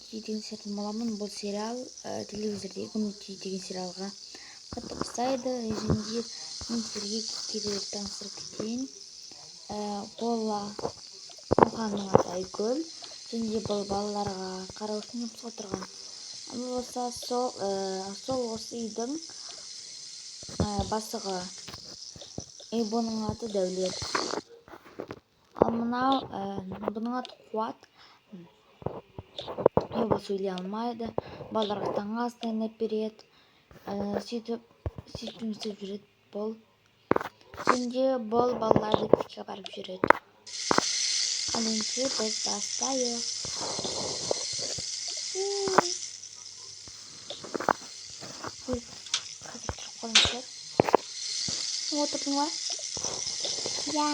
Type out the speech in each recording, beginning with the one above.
үміт деген сериал боламын. Бұл сериал телевизордегі үміт деген сериалға қатты ұқсайды. Және мен сіздерге кейбір таныстырып кетейін. Бұл мұханның аты Айгүл. Және бұл балаларға қарау үшін жұмысқа тұрған. Ал болса сол осы үйдің бастығы. Бұның аты Дәулет. Ал мынау бұның аты Қуат. Бұл сөйлей алмайды. Балаларға таңғы ас дайындап береді. Сөйтіп жүреді бұл. Және бұл балаларды мектепке барып жүреді. Ал енді біз бастайық. Ой, қазір тұрып қалыңыздар. Отырдың ба? Я.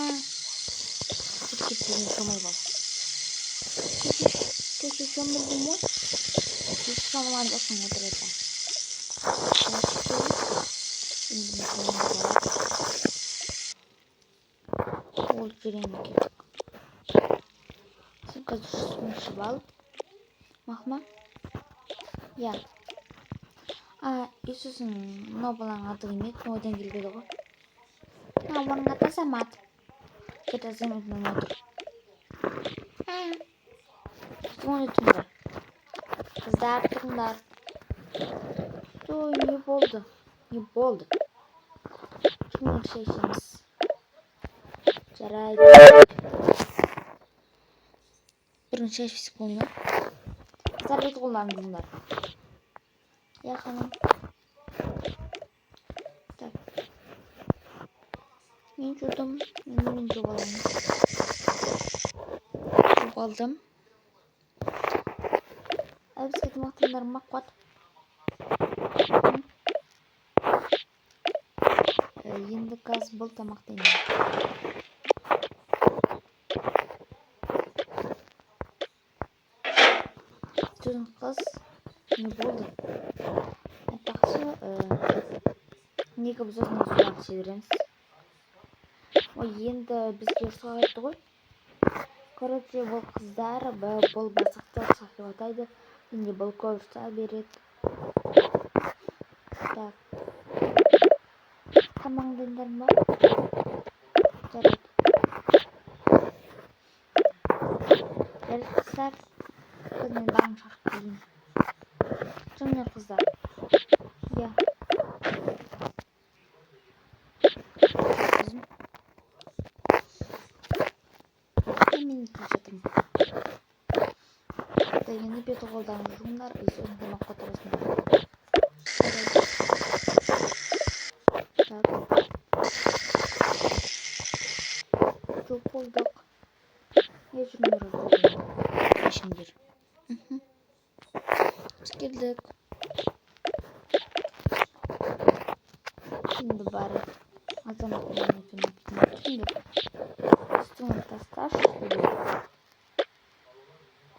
Кетпеген шомай бол. Көше шомылдың ба? Көше шомылған жоқсың отырады. Ол жеріне кеттік. Сен қазір үстін ішіп ал. Мақма? Я. Иисусың мынау баланың аты кім еді? Одан келбеді ғой. Оның аты Азамат. Кет Азаматпен отыр. Оны тыңдар. Қыздар, тыңдар. Ой, не болды? Кімнен шай ішеміз? Жарайды. Бірін шай ішпесек болмай ма? Қыздар бет қолдарыңыздар. Я ханым. Так. Мен жудым. Мен жуып аламын. Жуып алдым. Бізге тамақтандар ма, Қуат? Енді қазір бұл тамақтаймын. Түн қыз не болды? Айтпақшы, неге біз осыны суға жібереміз? Ой, енді бізге ұрысқа қайтты ғой. Короче, бұл қыздар бұл бастықты ұрысқа деп атайды. Енді бұл көп ұрса береді. Так. Тамаңдайындар ма? Жарайды. Жарайды қыздар. Мен бағым шарып келейін. Жыңнер қыздар. Я. Қызым. Мен келе жатырмын. Енді беті қолдарыңыз жуыңдар. Сосын тамаққа отырасыңдар. Так. Жоқ болдық. Жүріңдер өздеріңдер. Ішіңдер. Біз келдік. Şimdi bari Azamатпен түндік. Үстіңді тасташы.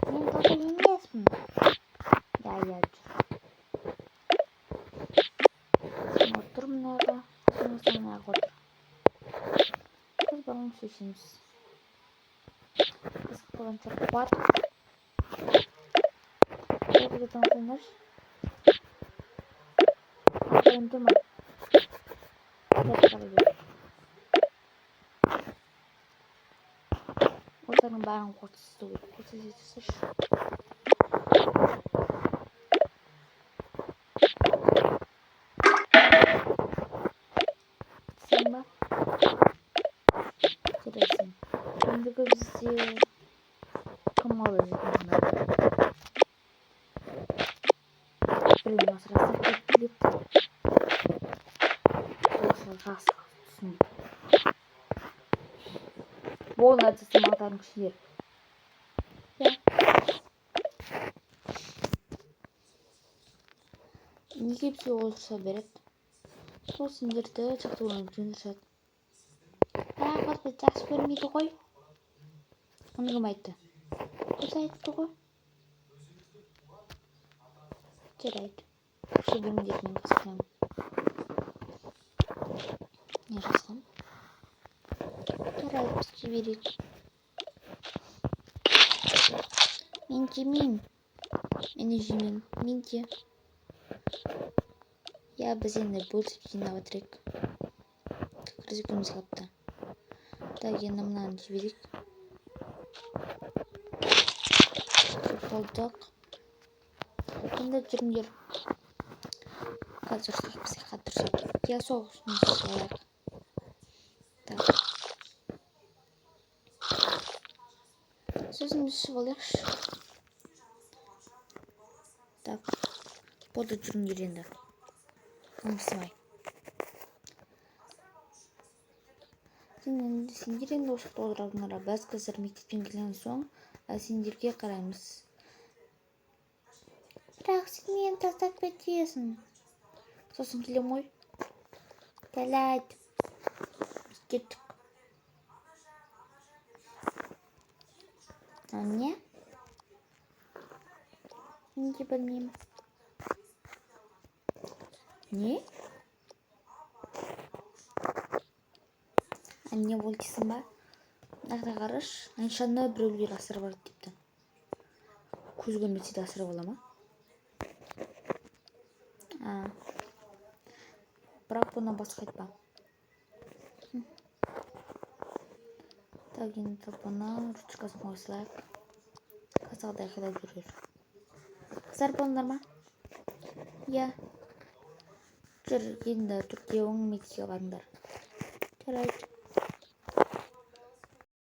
Мен тоқыл емеспін. Я жүр. Сен отыр мұнайға. Сен мұнайға отыр. Біз балың сөйсеміз. Біз қыланша Қуат. Бізге тамақтайындаршы. Атайын тұрма. Осының бәрін қорсызды өйді. Қорсыз етісіш. Сен ба? Жарайсың. Ендігі бізде кім алып жетімді? Білмеймін, осы растап кетіп келеді. Осы рас түсінді. Болын әдісі мағдарын күшілер. Я. Неге бізге олырса береді? Сол сендерді жақтығынан жөндіршеді. Қоспет жақсы көрмейді ғой. Оны кім айтты? Көз айтты ғой. Жарайды. Көше бермейді мен қысқанам. Не жазған? Жарайды, біз жіберейік. Мен жемеймін. Энежимен мен де. Я біз енді бөлісіп жинап отырайық. Кірізгіміз қалыпты. Так, енді мынаны жіберейік. Болдық. Енді жүріңдер. Қазір бізде қатырсақ. Я соғысымызды алайық. Так. Сөзімізді ішіп алайықшы. Так. Болды, жүріңдер енді. Қымсымай. Сендер енді осы отырғандар. Біз қазір мектептен келген соң сендерге қараймыз. Бірақ сен мені тастап кетесің. Сосын келем ғой. Келеді. Біз кеттік. А не? Мен де білмеймін. Не? Не болды дейсің ба? Мына қараш, Айшаны біреулер асырап алды депті. Көз көрмесе де асырап ала ма? Бірақ бұны басқа айтпа. Так, енді бұны ручкасын қойсылайық. Қазағыдай қайда жүрер. Қыздар болыңдар ма? Иә. Жүр, енді төртеуің мектепке барыңдар. Жарайды.